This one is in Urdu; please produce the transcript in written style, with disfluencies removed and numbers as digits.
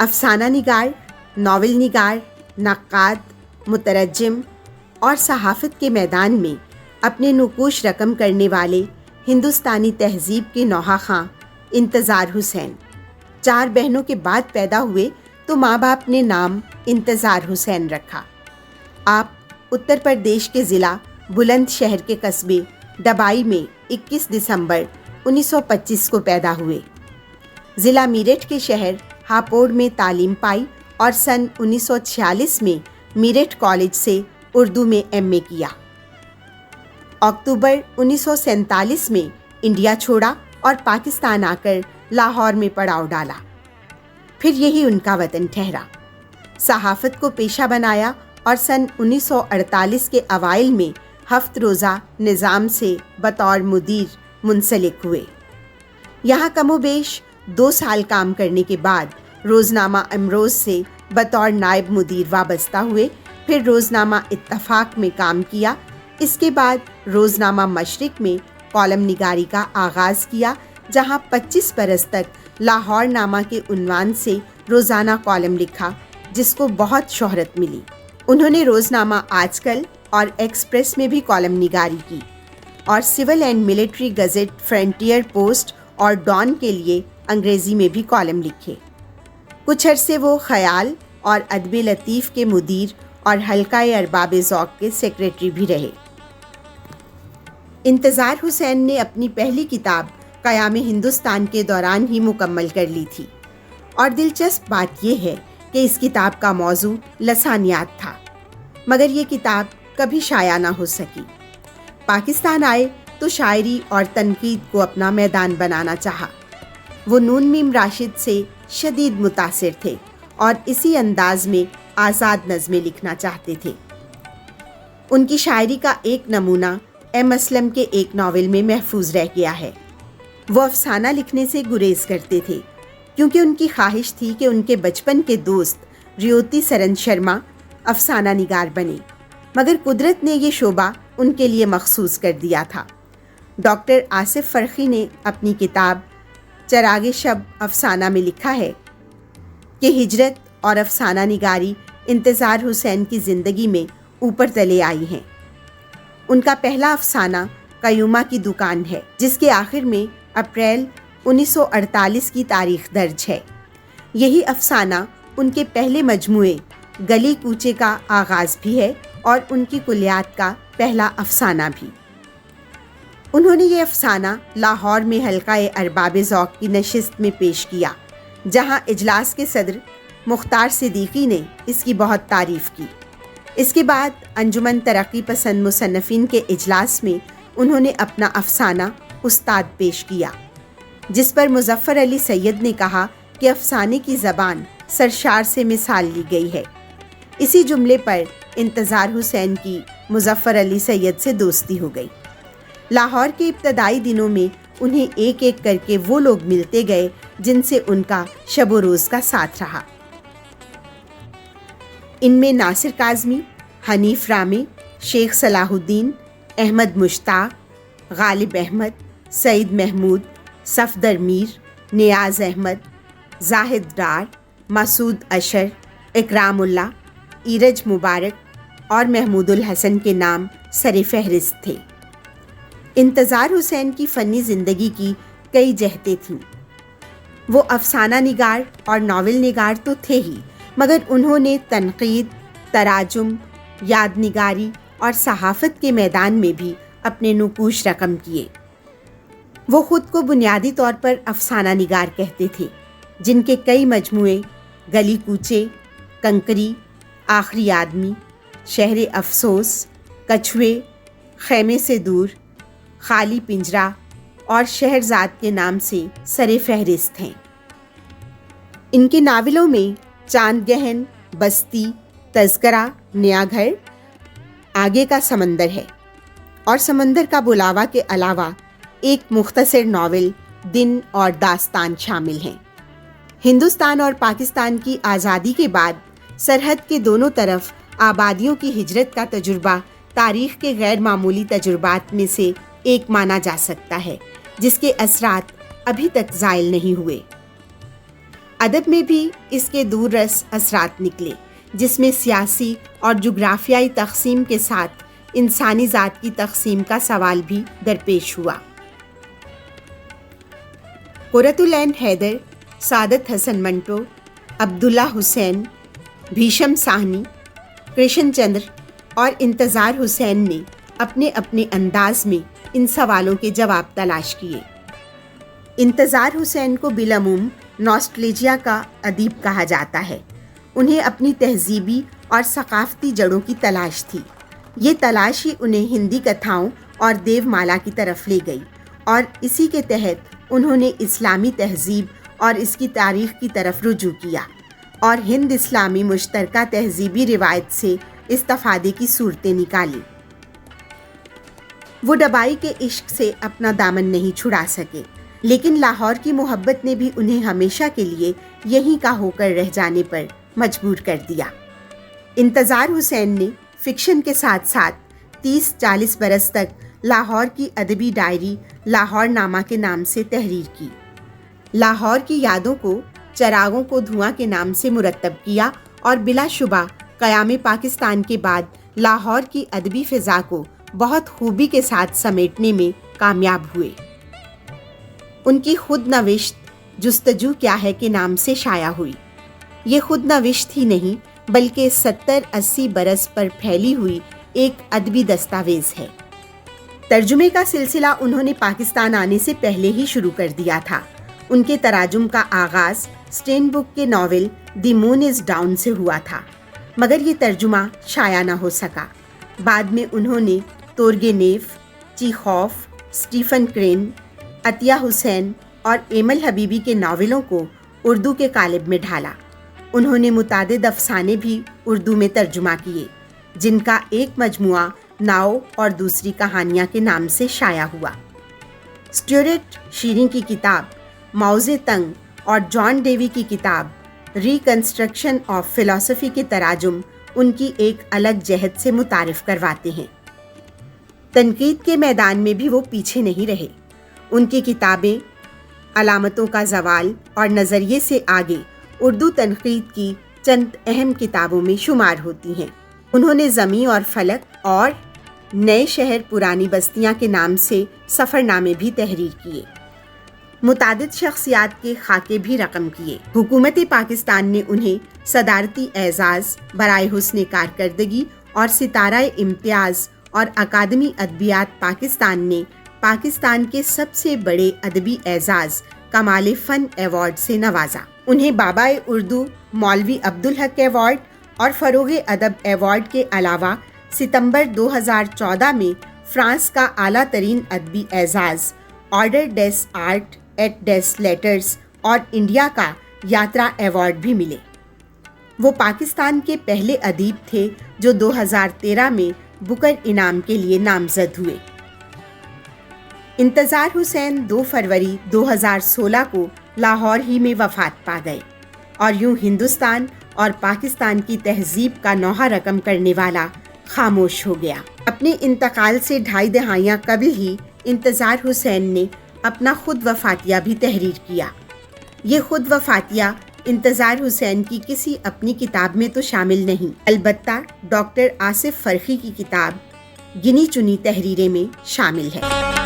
افسانہ نگار، ناول نگار، نقاد، مترجم اور صحافت کے میدان میں اپنے نقوش رقم کرنے والے ہندوستانی تہذیب کے نوحہ خواں انتظار حسین 4 بہنوں کے بعد پیدا ہوئے تو ماں باپ نے نام انتظار حسین رکھا۔ آپ اتر پردیش کے ضلع بلند شہر کے قصبے ڈبائی میں 21 دسمبر 1925 کو پیدا ہوئے۔ ضلع میرٹھ کے شہر ہاپوڑ میں تعلیم پائی اور سن 1946 میں میرٹھ کالج سے اردو میں ایم اے کیا۔ اکتوبر 1947 میں انڈیا چھوڑا اور پاکستان آ کر لاہور میں پڑاؤ ڈالا، پھر یہی ان کا وطن ٹھہرا۔ صحافت کو پیشہ بنایا اور سن 1948 کے اوائل میں 7 روزہ نظام سے بطور مدیر منسلک ہوئے۔ یہاں کم و بیش 2 سال کام کرنے کے بعد روزنامہ امروز سے بطور نائب مدیر وابستہ ہوئے، پھر روزنامہ اتفاق میں کام کیا۔ اس کے بعد روزنامہ مشرق میں کالم نگاری کا آغاز کیا، جہاں 25 برس تک لاہور نامہ کے عنوان سے روزانہ کالم لکھا، جس کو بہت شہرت ملی۔ انہوں نے روزنامہ آج کل اور ایکسپریس میں بھی کالم نگاری کی اور civil and military gazette, frontier post اور ڈان کے لیے انگریزی میں بھی کالم لکھے۔ کچھ عرصے وہ خیال اور ادب لطیف کے مدیر اور حلقہ ارباب ذوق کے سیکریٹری بھی رہے۔ انتظار حسین نے اپنی پہلی کتاب قیام ہندوستان کے دوران ہی مکمل کر لی تھی، اور دلچسپ بات یہ ہے کہ اس کتاب کا موضوع لسانیات تھا، مگر یہ کتاب کبھی شائع نہ ہو سکی۔ پاکستان آئے تو شاعری اور تنقید کو اپنا میدان بنانا چاہا۔ وہ نون میم راشد سے شدید متاثر تھے اور اسی انداز میں آزاد نظمیں لکھنا چاہتے تھے۔ ان کی شاعری کا ایک نمونہ ایم اسلم کے ایک ناول میں محفوظ رہ گیا ہے۔ وہ افسانہ لکھنے سے گریز کرتے تھے کیونکہ ان کی خواہش تھی کہ ان کے بچپن کے دوست ریوتی سرن شرما افسانہ نگار بنے، مگر قدرت نے یہ شعبہ ان کے لیے مخصوص کر دیا تھا۔ ڈاکٹر آصف فرخی نے اپنی کتاب چراغ شب افسانہ میں لکھا ہے کہ ہجرت اور افسانہ نگاری انتظار حسین کی زندگی میں اوپر تلے آئی ہیں۔ ان کا پہلا افسانہ قیومہ کی دکان ہے، جس کے آخر میں اپریل 1948 کی تاریخ درج ہے۔ یہی افسانہ ان کے پہلے مجموعے گلی کوچے کا آغاز بھی ہے اور ان کی کلیات کا پہلا افسانہ بھی۔ انہوں نے یہ افسانہ لاہور میں حلقہ ارباب ذوق کی نشست میں پیش کیا، جہاں اجلاس کے صدر مختار صدیقی نے اس کی بہت تعریف کی۔ اس کے بعد انجمن ترقی پسند مصنفین کے اجلاس میں انہوں نے اپنا افسانہ استاد پیش کیا، جس پر مظفر علی سید نے کہا کہ افسانے کی زبان سرشار سے مثال لی گئی ہے۔ اسی جملے پر انتظار حسین کی مظفر علی سید سے دوستی ہو گئی۔ لاہور کے ابتدائی دنوں میں انہیں ایک ایک کر کے وہ لوگ ملتے گئے جن سے ان کا شب و روز کا ساتھ رہا۔ ان میں ناصر کاظمی، حنیف رامے، شیخ صلاح الدین، احمد مشتاق، غالب احمد، سعید محمود، صفدر میر، نیاز احمد، زاہد ڈار، مسعود اشر، اکرام اللہ، ایرج مبارک اور محمود الحسن کے نام سر فہرست تھے۔ انتظار حسین کی فنی زندگی کی کئی جہتیں تھیں۔ وہ افسانہ نگار اور ناول نگار تو تھے ہی، مگر انہوں نے تنقید، تراجم، یاد نگاری اور صحافت کے میدان میں بھی اپنے نقوش رقم کیے۔ وہ خود کو بنیادی طور پر افسانہ نگار کہتے تھے، جن کے کئی مجموعے گلی کوچے، کنکری، آخری آدمی، شہر افسوس، کچھوے، خیمے سے دور، خالی پنجرہ اور شہرزاد کے نام سے سر فہرست ہیں۔ ان کے ناولوں میں چاند گہن، بستی، تذکرہ، نیا گھر، آگے کا سمندر ہے، اور سمندر کا بلاوا کے علاوہ ایک مختصر ناول دن اور داستان شامل ہیں۔ ہندوستان اور پاکستان کی آزادی کے بعد سرحد کے دونوں طرف آبادیوں کی ہجرت کا تجربہ تاریخ کے غیر معمولی تجربات میں سے ایک مانا جا سکتا ہے، جس کے اثرات ابھی تک زائل نہیں ہوئے۔ ادب میں بھی اس کے دور رس اثرات نکلے، جس میں سیاسی اور جغرافیائی تقسیم کے ساتھ انسانی ذات کی تقسیم کا سوال بھی درپیش ہوا۔ قرۃ العین حیدر، سعادت حسن منٹو، عبداللہ حسین، بھیشم ساہنی، کرشن چندر اور انتظار حسین نے اپنے اپنے انداز میں ان سوالوں کے جواب تلاش کیے۔ انتظار حسین کو بالعموم ناسٹلیجیا کا ادیب کہا جاتا ہے۔ انہیں اپنی تہذیبی اور ثقافتی جڑوں کی تلاش تھی۔ یہ تلاش ہی انہیں ہندی کتھاؤں اور دیو مالا کی طرف لے گئی، اور اسی کے تحت انہوں نے اسلامی تہذیب اور اس کی تاریخ کی طرف رجوع کیا اور ہند اسلامی مشترکہ تہذیبی روایت سے استفادے کی صورتیں نکالی۔ وہ ڈبائی کے عشق سے اپنا دامن نہیں چھڑا سکے، لیکن لاہور کی محبت نے بھی انہیں ہمیشہ کے لیے یہیں کا ہو کر رہ جانے پر مجبور کر دیا۔ انتظار حسین نے فکشن کے ساتھ ساتھ 30-40 برس تک لاہور کی ادبی ڈائری لاہور نامہ کے نام سے تحریر کی۔ لاہور کی یادوں کو چراغوں کو دھواں کے نام سے مرتب کیا اور بلا شبہ قیام پاکستان کے بعد لاہور کی ادبی فضا کو بہت خوبی کے ساتھ سمیٹنے میں کامیاب ہوئے۔ ان کی خود نوشت جستجو کیا ہے کے نام سے شائع ہوئی۔ یہ خود نوشت ہی نہیں بلکہ 70-80 برس پر پھیلی ہوئی ایک ادبی دستاویز ہے۔ ترجمے کا سلسلہ انہوں نے پاکستان آنے سے پہلے ہی شروع کر دیا تھا۔ ان کے تراجم کا آغاز اسٹین بک کے novel the moon is down سے ہوا تھا، مگر یہ ترجمہ شائع نہ ہو سکا۔ بعد میں انہوں نے تورگینیف، چیخوف، اسٹیفن کرین، عطیہ حسین اور ایمل حبیبی کے ناولوں کو اردو کے قالب میں ڈھالا۔ انہوں نے متعدد افسانے بھی اردو میں ترجمہ کیے، جن کا ایک مجموعہ ناؤ اور دوسری کہانیاں کے نام سے شائع ہوا۔ اسٹیورٹ شیریں کی کتاب ماؤزے تنگ اور جان ڈیوی کی کتاب ریکنسٹرکشن آف فلسفی کے تراجم ان کی ایک الگ جہت سے متعارف کرواتے ہیں۔ تنقید کے میدان میں بھی وہ پیچھے نہیں رہے۔ ان کی کتابیں علامتوں کا زوال اور نظریے سے آگے اردو تنقید کی چند اہم کتابوں میں شمار ہوتی ہیں۔ انہوں نے زمیں اور فلک اور نئے شہر پرانی بستیاں کے نام سے سفر نامے بھی تحریر کیے۔ متعدد شخصیات کے خاکے بھی رقم کیے۔ حکومت پاکستان نے انہیں صدارتی اعزاز برائے حسن کارکردگی اور ستارہ امتیاز اور اکادمی ادبیات پاکستان نے پاکستان کے سب سے بڑے ادبی اعزاز کمال فن ایوارڈ سے نوازا۔ انہیں بابا اردو مولوی عبدالحق ایوارڈ اور فروغ ادب ایوارڈ کے علاوہ ستمبر 2014 میں فرانس کا اعلیٰ ترین ادبی اعزاز آرڈر ڈیس آرٹ ایٹ ڈیس لیٹرز اور انڈیا کا یاترا ایوارڈ بھی ملے۔ وہ پاکستان کے پہلے ادیب تھے جو 2013 میں بکر انعام کے لیے نامزد ہوئے۔ انتظار حسین 2 فروری 2016 کو لاہور ہی میں وفات پا گئے، اور یوں ہندوستان اور پاکستان کی تہذیب کا نوحہ رقم کرنے والا خاموش ہو گیا۔ اپنے انتقال سے 2.5 دہائیاں قبل ہی انتظار حسین نے اپنا خود وفاتیہ بھی تحریر کیا۔ یہ خود وفاتیہ انتظار حسین کی کسی اپنی کتاب میں تو شامل نہیں، البتہ ڈاکٹر آصف فرخی کی کتاب گنی چنی تحریریں میں شامل ہے۔